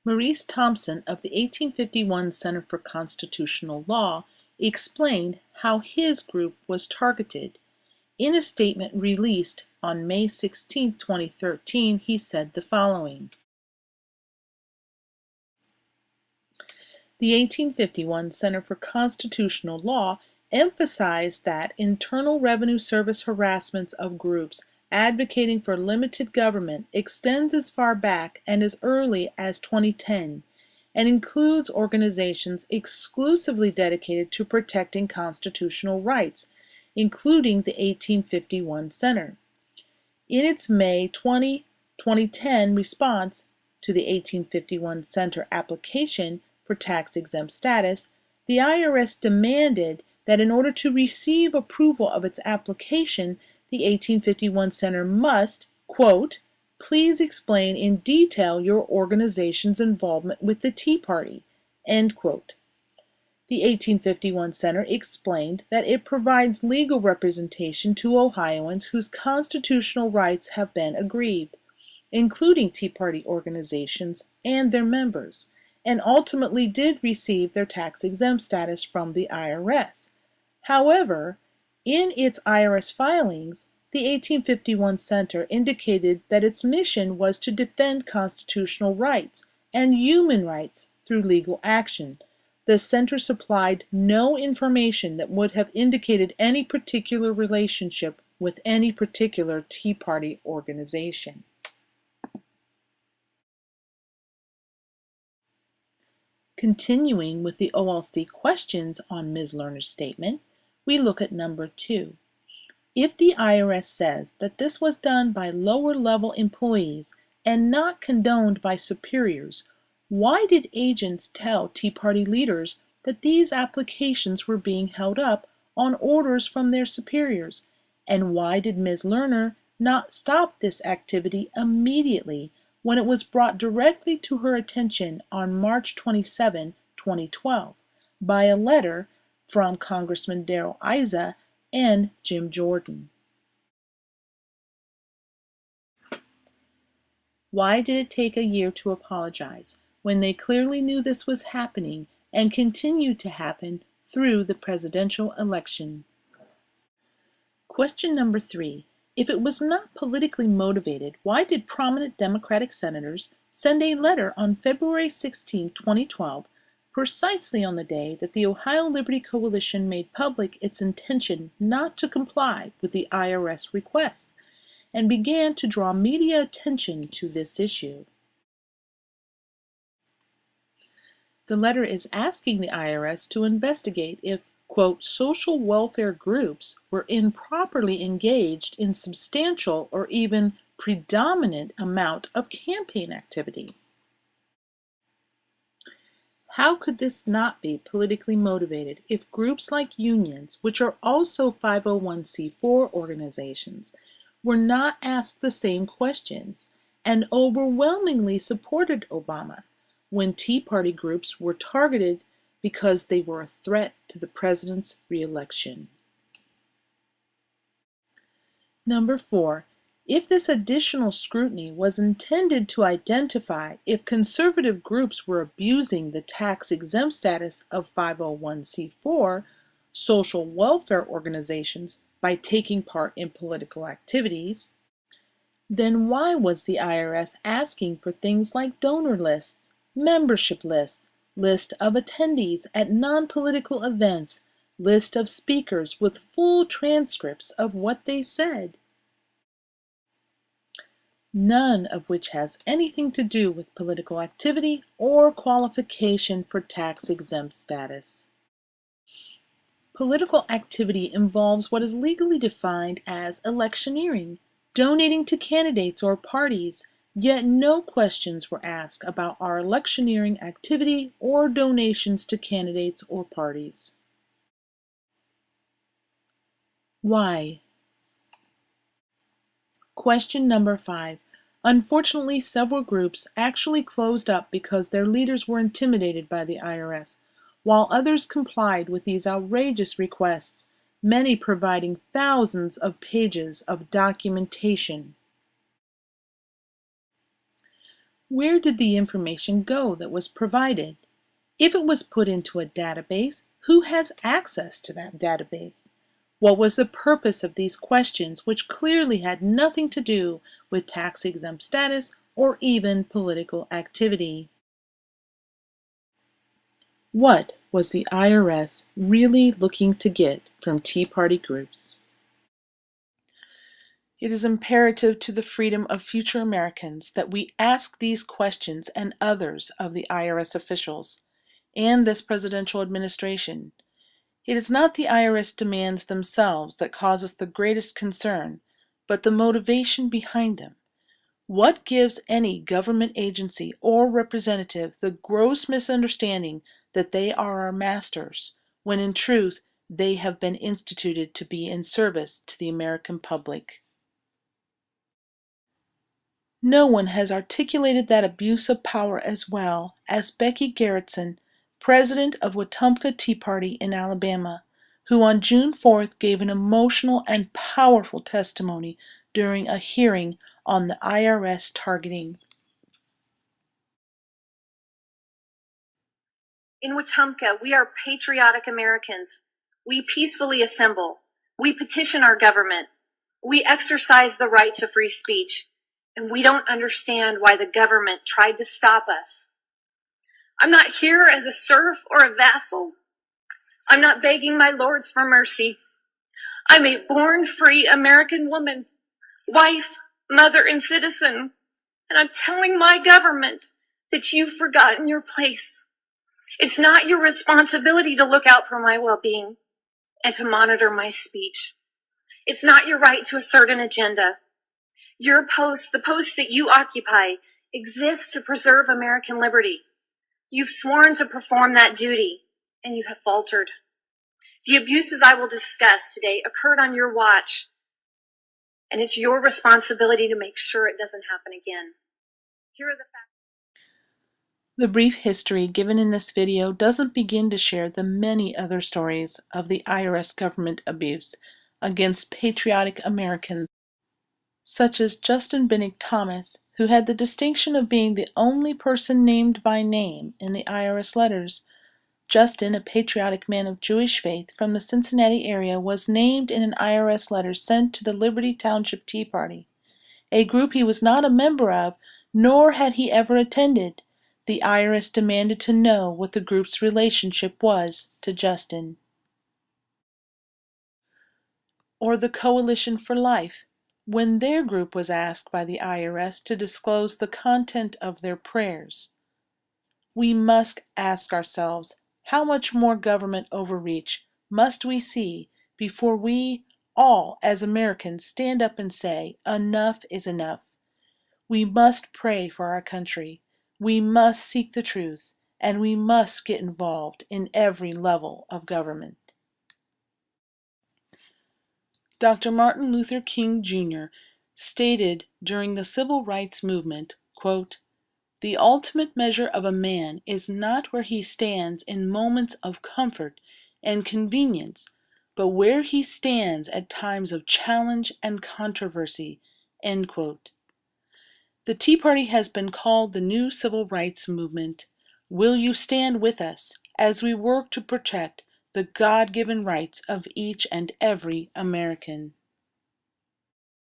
Maurice Thompson of the 1851 Center for Constitutional Law explained how his group was targeted. In a statement released on May 16, 2013, he said the following. The 1851 Center for Constitutional Law emphasized that Internal Revenue Service harassments of groups advocating for limited government extends as far back and as early as 2010 and includes organizations exclusively dedicated to protecting constitutional rights, including the 1851 Center. In its May 2010 response to the 1851 Center application for tax-exempt status, the IRS demanded that in order to receive approval of its application, the 1851 Center must, quote, please explain in detail your organization's involvement with the Tea Party, end quote. The 1851 Center explained that it provides legal representation to Ohioans whose constitutional rights have been aggrieved, including Tea Party organizations and their members, and ultimately did receive their tax-exempt status from the IRS. However, in its IRS filings, the 1851 Center indicated that its mission was to defend constitutional rights and human rights through legal action. The Center supplied no information that would have indicated any particular relationship with any particular Tea Party organization. Continuing with the OLC questions on Ms. Lerner's statement, we look at number 2. If the IRS says that this was done by lower-level employees and not condoned by superiors, why did agents tell Tea Party leaders that these applications were being held up on orders from their superiors? And why did Ms. Lerner not stop this activity immediately when it was brought directly to her attention on March 27, 2012, by a letter from Congressman Darrell Issa and Jim Jordan? Why did it take a year to apologize when they clearly knew this was happening and continued to happen through the presidential election? Question number 3. If it was not politically motivated, why did prominent Democratic senators send a letter on February 16, 2012, precisely on the day that the Ohio Liberty Coalition made public its intention not to comply with the IRS requests, and began to draw media attention to this issue? The letter is asking the IRS to investigate if, quote, social welfare groups were improperly engaged in substantial or even predominant amount of campaign activity. How could this not be politically motivated if groups like unions, which are also 501c4 organizations, were not asked the same questions and overwhelmingly supported Obama when Tea Party groups were targeted because they were a threat to the president's re-election? Number 4. If this additional scrutiny was intended to identify if conservative groups were abusing the tax-exempt status of 501c4 social welfare organizations by taking part in political activities, then why was the IRS asking for things like donor lists, membership lists, list of attendees at non-political events, list of speakers with full transcripts of what they said? None of which has anything to do with political activity or qualification for tax-exempt status. Political activity involves what is legally defined as electioneering, donating to candidates or parties, yet no questions were asked about our electioneering activity or donations to candidates or parties. Why? Question number 5. Unfortunately, several groups actually closed up because their leaders were intimidated by the IRS, while others complied with these outrageous requests, many providing thousands of pages of documentation. Where did the information go that was provided? If it was put into a database, who has access to that database? What was the purpose of these questions, which clearly had nothing to do with tax-exempt status or even political activity? What was the IRS really looking to get from Tea Party groups? It is imperative to the freedom of future Americans that we ask these questions and others of the IRS officials and this presidential administration. It is not the IRS demands themselves that cause us the greatest concern, but the motivation behind them. What gives any government agency or representative the gross misunderstanding that they are our masters, when in truth they have been instituted to be in service to the American public? No one has articulated that abuse of power as well as Becky Garrettson, president of Wetumpka Tea Party in Alabama, who on June 4th gave an emotional and powerful testimony during a hearing on the IRS targeting. In Wetumpka, we are patriotic Americans. We peacefully assemble. We petition our government. We exercise the right to free speech. And we don't understand why the government tried to stop us. I'm not here as a serf or a vassal. I'm not begging my lords for mercy. I'm a born free American woman, wife, mother, and citizen. And I'm telling my government that you've forgotten your place. It's not your responsibility to look out for my well-being and to monitor my speech. It's not your right to assert an agenda. Your post, the post that you occupy, exists to preserve American liberty. You've sworn to perform that duty, and you have faltered. The abuses I will discuss today occurred on your watch, and it's your responsibility to make sure it doesn't happen again. Here are the facts. The brief history given in this video doesn't begin to share the many other stories of the IRS government abuse against patriotic Americans, such as Justin Binnick Thomas, who had the distinction of being the only person named by name in the IRS letters. Justin, a patriotic man of Jewish faith from the Cincinnati area, was named in an IRS letter sent to the Liberty Township Tea Party, a group he was not a member of, nor had he ever attended. The IRS demanded to know what the group's relationship was to Justin. Or the Coalition for Life, when their group was asked by the IRS to disclose the content of their prayers. We must ask ourselves, how much more government overreach must we see before we all as Americans stand up and say, enough is enough? We must pray for our country. We must seek the truth, and we must get involved in every level of government. Dr. Martin Luther King Jr. stated during the Civil Rights Movement, quote, "The ultimate measure of a man is not where he stands in moments of comfort and convenience, but where he stands at times of challenge and controversy." End quote. The Tea Party has been called the new civil rights movement. Will you stand with us as we work to protect the God-given rights of each and every American?